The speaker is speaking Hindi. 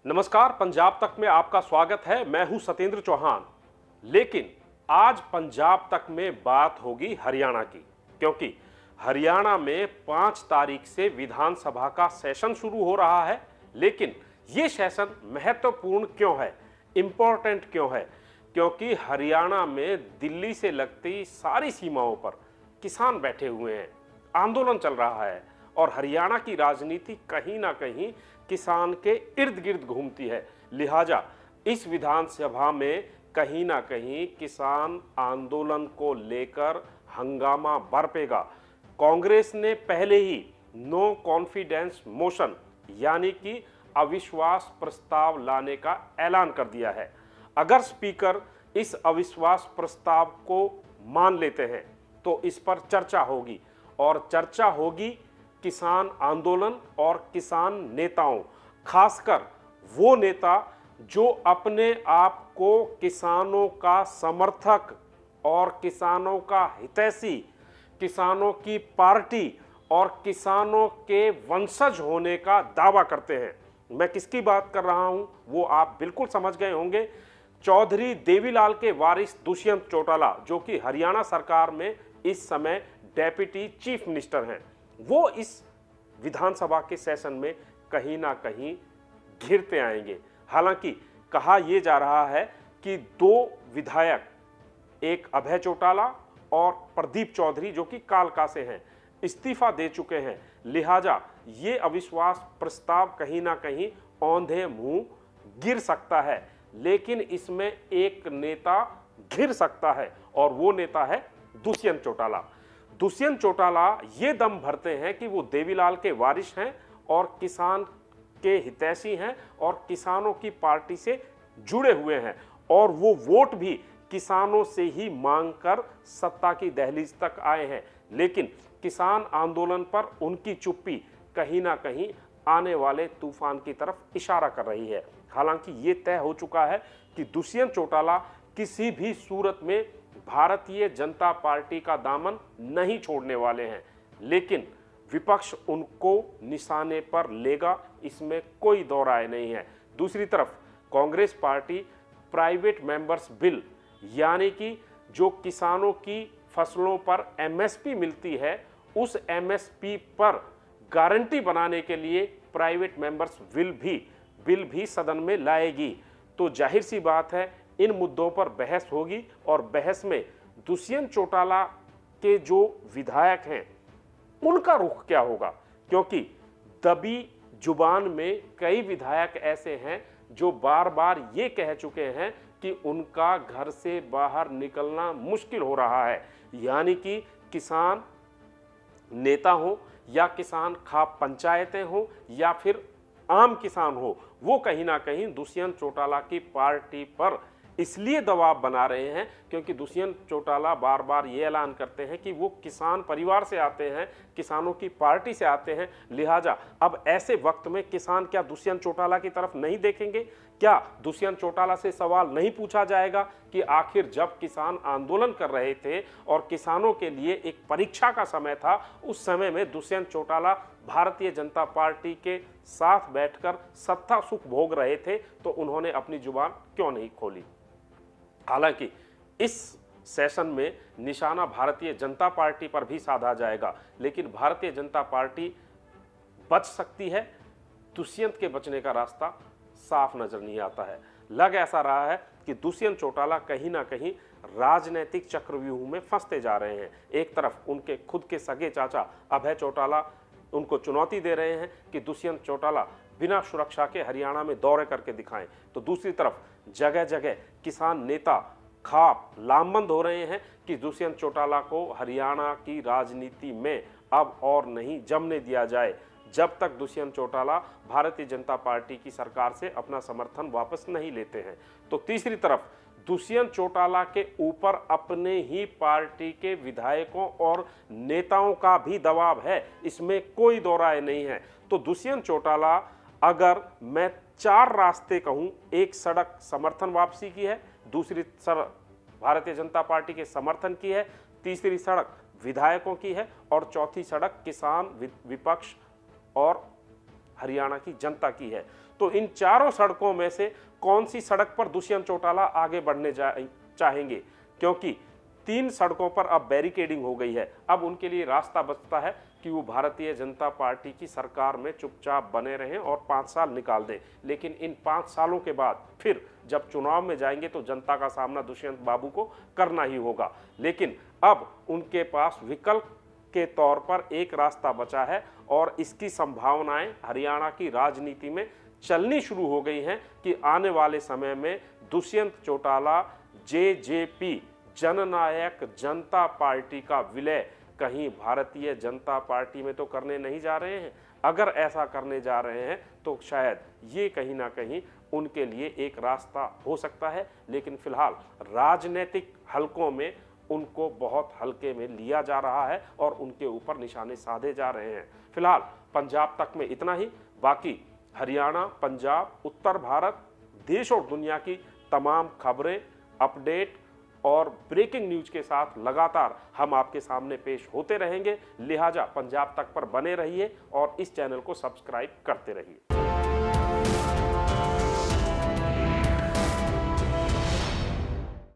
नमस्कार, पंजाब तक में आपका स्वागत है। मैं हूं सत्येंद्र चौहान। लेकिन आज पंजाब तक में बात होगी हरियाणा की, क्योंकि हरियाणा में 5 तारीख से विधानसभा का सेशन शुरू हो रहा है। लेकिन ये सेशन महत्वपूर्ण क्यों है, इंपॉर्टेंट क्यों है? क्योंकि हरियाणा में दिल्ली से लगती सारी सीमाओं पर किसान बैठे हुए हैं, आंदोलन चल रहा है और हरियाणा की राजनीति कहीं ना कहीं किसान के इर्द गिर्द घूमती है। लिहाजा इस विधानसभा में कहीं ना कहीं किसान आंदोलन को लेकर हंगामा बरपेगा। कांग्रेस ने पहले ही नो कॉन्फिडेंस मोशन यानी कि अविश्वास प्रस्ताव लाने का ऐलान कर दिया है। अगर स्पीकर इस अविश्वास प्रस्ताव को मान लेते हैं तो इस पर चर्चा होगी और चर्चा होगी किसान आंदोलन और किसान नेताओं, खासकर वो नेता जो अपने आप को किसानों का समर्थक और किसानों का हितैषी, किसानों की पार्टी और किसानों के वंशज होने का दावा करते हैं। मैं किसकी बात कर रहा हूं वो आप बिल्कुल समझ गए होंगे। चौधरी देवीलाल के वारिस दुष्यंत चौटाला, जो कि हरियाणा सरकार में इस समय डेप्यूटी चीफ मिनिस्टर हैं, वो इस विधानसभा के सेशन में कहीं ना कहीं घिरते आएंगे। हालांकि कहा यह जा रहा है कि 2 विधायक, एक अभय चौटाला और प्रदीप चौधरी, जो कि कालका से हैं, इस्तीफा दे चुके हैं। लिहाजा ये अविश्वास प्रस्ताव कहीं ना कहीं औंधे मुंह गिर सकता है। लेकिन इसमें एक नेता घिर सकता है और वो नेता है दुष्यंत चौटाला। दुष्यंत चौटाला ये दम भरते हैं कि वो देवीलाल के वारिस हैं और किसान के हितैषी हैं और किसानों की पार्टी से जुड़े हुए हैं और वो वोट भी किसानों से ही मांगकर सत्ता की दहलीज तक आए हैं। लेकिन किसान आंदोलन पर उनकी चुप्पी कहीं ना कहीं आने वाले तूफान की तरफ इशारा कर रही है। हालांकि ये तय हो चुका है कि दुष्यंत चौटाला किसी भी सूरत में भारतीय जनता पार्टी का दामन नहीं छोड़ने वाले हैं, लेकिन विपक्ष उनको निशाने पर लेगा, इसमें कोई दो राय नहीं है। दूसरी तरफ Congress party private members bill यानी कि जो किसानों की फसलों पर एमएसपी मिलती है, उस एमएसपी पर गारंटी बनाने के लिए प्राइवेट मेंबर्स बिल भी सदन में लाएगी। तो जाहिर सी बात है इन मुद्दों पर बहस होगी और बहस में दुष्यंत चौटाला के जो विधायक हैं उनका रुख क्या होगा, क्योंकि दबी जुबान में कई विधायक ऐसे हैं जो बार बार ये कह चुके हैं कि उनका घर से बाहर निकलना मुश्किल हो रहा है। यानी कि किसान नेता हो या किसान खाप पंचायतें हो या फिर आम किसान हो, वो कहीं ना कहीं दुष्यंत चौटाला की पार्टी पर इसलिए दबाव बना रहे हैं क्योंकि दुष्यंत चौटाला बार बार ये ऐलान करते हैं कि वो किसान परिवार से आते हैं, किसानों की पार्टी से आते हैं। लिहाजा अब ऐसे वक्त में किसान क्या दुष्यंत चौटाला की तरफ नहीं देखेंगे? क्या दुष्यंत चौटाला से सवाल नहीं पूछा जाएगा कि आखिर जब किसान आंदोलन कर रहे थे और किसानों के लिए एक परीक्षा का समय था, उस समय में दुष्यंत चौटाला भारतीय जनता पार्टी के साथ बैठकर सत्ता सुख भोग रहे थे, तो उन्होंने अपनी जुबान क्यों नहीं खोली? हालांकि इस सेशन में निशाना भारतीय जनता पार्टी पर भी साधा जाएगा, लेकिन भारतीय जनता पार्टी बच सकती है। दुष्यंत के बचने का रास्ता साफ नजर नहीं आता है। लग ऐसा रहा है कि दुष्यंत चौटाला कहीं ना कहीं राजनीतिक चक्रव्यूह में फंसते जा रहे हैं। एक तरफ उनके खुद के सगे चाचा अभय चौटाला उनको चुनौती दे रहे हैं कि दुष्यंत चौटाला बिना सुरक्षा के हरियाणा में दौरे करके दिखाएं, तो दूसरी तरफ जगह जगह किसान नेता खाप लामबंद हो रहे हैं कि दुष्यंत चौटाला को हरियाणा की राजनीति में अब और नहीं जमने दिया जाए जब तक दुष्यंत चौटाला भारतीय जनता पार्टी की सरकार से अपना समर्थन वापस नहीं लेते हैं। तो तीसरी तरफ दुष्यंत चौटाला के ऊपर अपने ही पार्टी के विधायकों और नेताओं का भी दबाव है, इसमें कोई दो राय नहीं है। तो दुष्यंत चौटाला, अगर मैं 4 रास्ते कहूं, एक सड़क समर्थन वापसी की है, दूसरी सड़क भारतीय जनता पार्टी के समर्थन की है, तीसरी सड़क विधायकों की है और चौथी सड़क किसान, विपक्ष और हरियाणा की जनता की है। तो इन चारों सड़कों में से कौन सी सड़क पर दुष्यंत चौटाला आगे बढ़ने चाहेंगे, क्योंकि 3 सड़कों पर अब बैरिकेडिंग हो गई है। अब उनके लिए रास्ता बचता है कि वो भारतीय जनता पार्टी की सरकार में चुपचाप बने रहें और 5 साल निकाल दें। लेकिन इन 5 सालों के बाद फिर जब चुनाव में जाएंगे तो जनता का सामना दुष्यंत बाबू को करना ही होगा। लेकिन अब उनके पास विकल्प के तौर पर एक रास्ता बचा है और इसकी संभावनाएं हरियाणा की राजनीति में चलनी शुरू हो गई हैं कि आने वाले समय में दुष्यंत चौटाला जेजेपी जननायक जनता पार्टी का विलय कहीं भारतीय जनता पार्टी में तो करने नहीं जा रहे हैं। अगर ऐसा करने जा रहे हैं तो शायद ये कहीं ना कहीं उनके लिए एक रास्ता हो सकता है, लेकिन फिलहाल राजनीतिक हलकों में उनको बहुत हल्के में लिया जा रहा है और उनके ऊपर निशाने साधे जा रहे हैं। फिलहाल पंजाब तक में इतना ही। बाकी हरियाणा, पंजाब, उत्तर भारत, देश और दुनिया की तमाम खबरें, अपडेट और ब्रेकिंग न्यूज के साथ लगातार हम आपके सामने पेश होते रहेंगे। लिहाजा पंजाब तक पर बने रहिए और इस चैनल को सब्सक्राइब करते रहिए।